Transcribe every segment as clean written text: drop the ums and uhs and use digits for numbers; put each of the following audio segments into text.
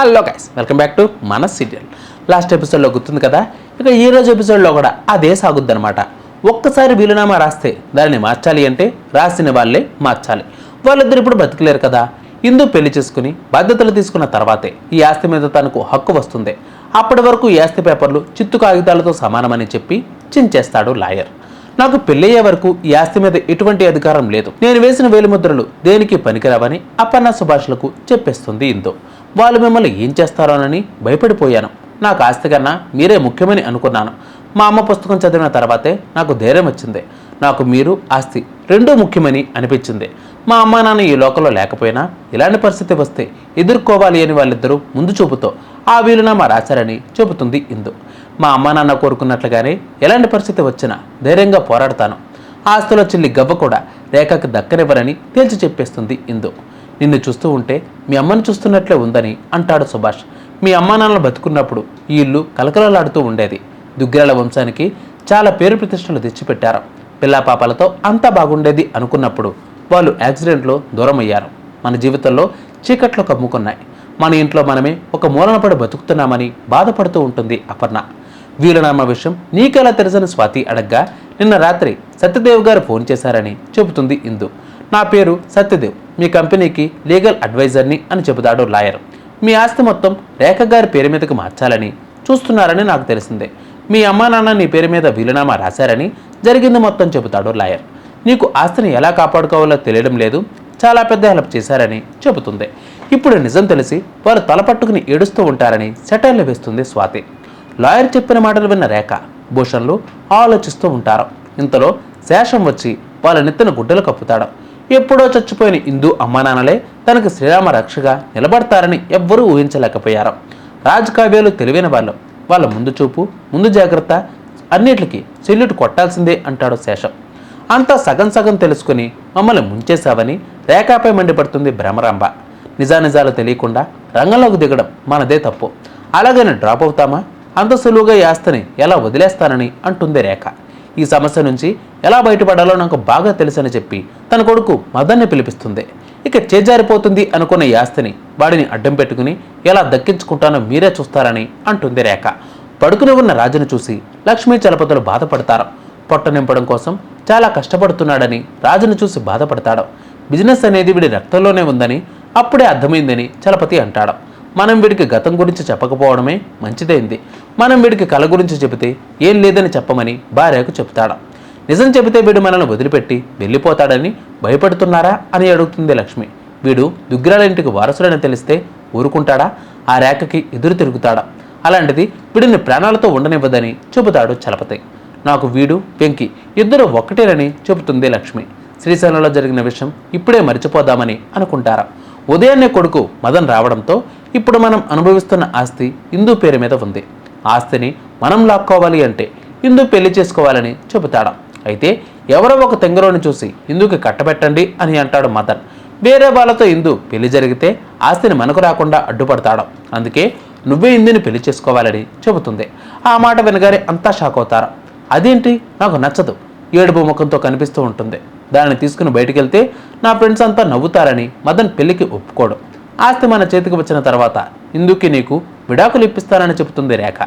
Hello guys, welcome back to మన serial. Last ఎపిసోడ్లో గుర్తుంది కదా, ఇక ఈ రోజు ఎపిసోడ్లో కూడా అదే సాగుద్ది అనమాట. ఒక్కసారి వీలునామా రాస్తే దానిని మార్చాలి అంటే రాసిన వాళ్ళే మార్చాలి. వాళ్ళిద్దరు ఇప్పుడు బతికలేరు కదా. ఇందు పెళ్లి చేసుకుని బాధ్యతలు తీసుకున్న తర్వాతే ఈ ఆస్తి మీద తనకు హక్కు వస్తుంది. అప్పటి వరకు ఈ ఆస్తి పేపర్లు చిత్తు కాగితాలతో సమానమని చెప్పి చించేస్తాడు లాయర్. నాకు పెళ్ళయ్యే వరకు ఈ ఆస్తి మీద ఎటువంటి అధికారం లేదు, నేను వేసిన వేలిముద్రలు దేనికి పనికిరావని అపర్ణ సుభాష్లకు చెప్పేస్తుంది ఇందు. వాళ్ళు మిమ్మల్ని ఏం చేస్తారోనని భయపడిపోయాను. నాకు ఆస్తి కన్నా మీరే ముఖ్యమని అనుకున్నాను. మా అమ్మ పుస్తకం చదివిన తర్వాతే నాకు ధైర్యం వచ్చింది. నాకు మీరు ఆస్తి రెండూ ముఖ్యమని అనిపించింది. మా అమ్మా నాన్న ఈ లోకంలో లేకపోయినా ఇలాంటి పరిస్థితి వస్తే ఎదుర్కోవాలి అని వాళ్ళిద్దరూ ముందు చూపుతో ఆ వీలునామా రాశారని చెబుతుంది ఇందు. మా అమ్మా నాన్న కోరుకున్నట్లుగానే ఎలాంటి పరిస్థితి వచ్చినా ధైర్యంగా పోరాడతాను. ఆస్తిలో చిల్లి గవ్వ కూడా రేఖకి దక్కనివ్వరని తేల్చి చెప్పేస్తుంది ఇందు. నిన్ను చూస్తూ ఉంటే మీ అమ్మను చూస్తున్నట్లే ఉందని అంటాడు సుభాష్. మీ అమ్మా నాన్నలు బతుకున్నప్పుడు ఈ ఇల్లు కలకలలాడుతూ ఉండేది. దుగ్గిరాల వంశానికి చాలా పేరు ప్రతిష్టలు తెచ్చిపెట్టారు. పిల్లాపాపలతో అంతా బాగుండేది అనుకున్నప్పుడు వాళ్ళు యాక్సిడెంట్లో దూరమయ్యారు. మన జీవితంలో చీకట్లు కమ్ముకున్నాయి. మన ఇంట్లో మనమే ఒక మూలన పడి బతుకుతున్నామని బాధపడుతూ ఉంటుంది అపర్ణ. వీలునామా విషయం నీకెలా తెలుసని స్వాతి అడగ్గా, నిన్న రాత్రి సత్యదేవ్ గారు ఫోన్ చేశారని చెబుతుంది ఇందు. నా పేరు సత్యదేవ్, మీ కంపెనీకి లీగల్ అడ్వైజర్ని అని చెబుతాడు లాయర్. మీ ఆస్తి మొత్తం రేఖ గారి పేరు మీదకి మార్చాలని చూస్తున్నారని నాకు తెలిసిందే. మీ అమ్మా నాన్న నీ పేరు మీద వీలునామా రాశారని జరిగింది మొత్తం చెబుతాడు లాయర్. నీకు ఆస్తిని ఎలా కాపాడుకోవాలో తెలియడం లేదు, చాలా పెద్ద హెల్ప్ చేశారని చెబుతుంది. ఇప్పుడు నిజం తెలిసి వారు తలపట్టుకుని ఏడుస్తూ ఉంటారని సెటైర్లు వేస్తుంది స్వాతి. లాయర్ చెప్పిన మాటలు విన్న రేఖ, భూషణ్లు ఆలోచిస్తూ ఉంటారు. ఇంతలో శేషం వచ్చి వాళ్ళ నెత్తిన గుడ్డలు కప్పుతాడు. ఎప్పుడో చచ్చిపోయిన ఇందు అమ్మానాన్నలే తనకు శ్రీరామ రక్షగా నిలబడతారని ఎవ్వరూ ఊహించలేకపోయారు. రాజకావ్యాలు తెలివైన వాళ్ళు, వాళ్ళ ముందు చూపు ముందు జాగ్రత్త అన్నిటికీ సెల్యూట్ కొట్టాల్సిందే అంటాడు శేషం. అంతా సగం సగం తెలుసుకుని మమ్మల్ని ముంచేశావని రేఖాపై మండిపడుతుంది భ్రమరాంబ. నిజానిజాలు తెలియకుండా రంగంలోకి దిగడం మనదే తప్పు. అలాగని డ్రాప్ అవుతామా? అంత సులువుగా ఈ ఆస్తిని ఎలా వదిలేస్తానని అంటుంది రేఖ. ఈ సమస్య నుంచి ఎలా బయటపడాలో నాకు బాగా తెలుసని చెప్పి తన కొడుకు మదన్ని పిలిపిస్తుంది. ఇక చేజారిపోతుంది అనుకున్న ఈ ఆస్తిని వాడిని అడ్డం పెట్టుకుని ఎలా దక్కించుకుంటానో మీరే చూస్తారని అంటుంది రేఖ. పడుకుని ఉన్న రాజును చూసి లక్ష్మీ చలపతులు బాధపడతారు. పొట్ట నింపడం కోసం చాలా కష్టపడుతున్నాడని రాజును చూసి బాధపడతాడు. బిజినెస్ అనేది వీడి రక్తంలోనే ఉందని అప్పుడే అర్థమైందని చలపతి అంటాడు. మనం వీడికి గతం గురించి చెప్పకపోవడమే మంచిదైంది. మనం వీడికి కళ గురించి చెబితే ఏం లేదని చెప్పమని భార్యకు చెప్తాడు. నిజం చెబితే వీడు మనల్ని వదిలిపెట్టి వెళ్ళిపోతాడని భయపడుతున్నారా అని అడుగుతుంది లక్ష్మి. వీడు దుగ్గిరాల ఇంటికి వారసుడని తెలిస్తే ఊరుకుంటాడా? ఆ రేఖకి ఎదురు తిరుగుతాడా? అలాంటిది వీడిని ప్రాణాలతో ఉండనివ్వదని చెబుతాడు చలపతి. నాకు వీడు వెంకి ఇద్దరు ఒక్కటేనని చెబుతుంది లక్ష్మి. శ్రీశైలంలో జరిగిన విషయం ఇప్పుడే మర్చిపోదామని అనుకుంటారా. ఉదయాన్నే కొడుకు మదన్ రావడంతో ఇప్పుడు మనం అనుభవిస్తున్న ఆస్తి ఇందు పేరు మీద ఉంది. ఆస్తిని మనం లాక్కోవాలి అంటే ఇందు పెళ్లి చేసుకోవాలని చెబుతాడు. అయితే ఎవరో ఒక తెంగరోని చూసి ఇందుకి కట్టబెట్టండి అని అంటాడు మదన్. వేరే వాళ్ళతో ఇందు పెళ్లి జరిగితే ఆస్తిని మనకు రాకుండా అడ్డుపడతాడు. అందుకే నువ్వే ఇందుని పెళ్లి చేసుకోవాలని చెబుతుంది. ఆ మాట వినగానే అంతా షాక్ అవుతారు. అదేంటి, నాకు నచ్చదు, ఏడుపు ముఖంతో కనిపిస్తూ ఉంటుంది. దాన్ని తీసుకుని బయటికి వెళ్తే నా ఫ్రెండ్స్ అంతా నవ్వుతారని మదన్ పెళ్లికి ఒప్పుకోడు. ఆస్తి మన చేతికి వచ్చిన తర్వాత ఇందుకి నీకు విడాకులు ఇప్పిస్తానని చెబుతుంది రేఖ.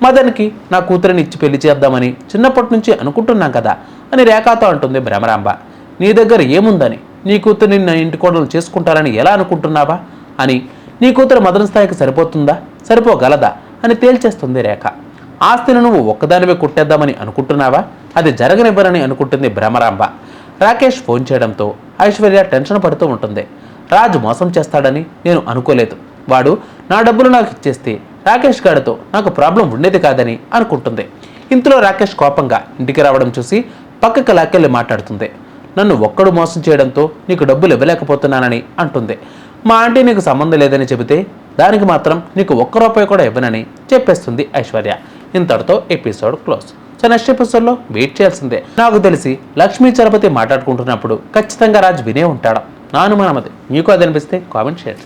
మదన్కి నా కూతురిని ఇచ్చి పెళ్లి చేద్దామని చిన్నప్పటి నుంచి అనుకుంటున్నాం కదా అని రేఖతో అంటుంది భ్రమరాంబ. నీ దగ్గర ఏముందని నీ కూతురిని నా ఇంటి కోడలు చేసుకుంటారని ఎలా అనుకుంటున్నావా అని. నీ కూతురు మదన్ స్థాయికి సరిపోతుందా, సరిపోగలదా అని తేల్చేస్తుంది రేఖ. ఆస్తిని నువ్వు ఒక్కదానివే కుట్టేద్దామని అనుకుంటున్నావా? అది జరగనివ్వరని అనుకుంటుంది భ్రమరాంబ. రాకేష్ ఫోన్ చేయడంతో ఐశ్వర్య టెన్షన్ పడుతూ ఉంటుంది. రాజు మోసం చేస్తాడని నేను అనుకోలేదు. వాడు నా డబ్బులు నాకు ఇచ్చేస్తే రాకేష్ గారితో నాకు ప్రాబ్లం ఉండేది కాదని అనుకుంటుంది. ఇంతలో రాకేష్ కోపంగా ఇంటికి రావడం చూసి పక్కకి లాక్కెళ్ళి మాట్లాడుతుంది. నన్ను ఒక్కడు మోసం చేయడంతో నీకు డబ్బులు ఇవ్వలేకపోతున్నానని అంటుంది. మా ఆంటీ నీకు సంబంధం లేదని చెబితే దానికి మాత్రం నీకు ₹1 కూడా ఇవ్వనని చెప్పేస్తుంది ఐశ్వర్య. ఇంతటితో ఎపిసోడ్ క్లోజ్. సో నెక్స్ట్ ఎపిసోడ్లో వెయిట్ చేయాల్సిందే. నాకు తెలిసి లక్ష్మీ చలపతి మాట్లాడుకుంటున్నప్పుడు ఖచ్చితంగా రాజు వినే ఉంటాడు. నా అనుమానం అది. మీకు అది అనిపిస్తే కామెంట్ చేయండి.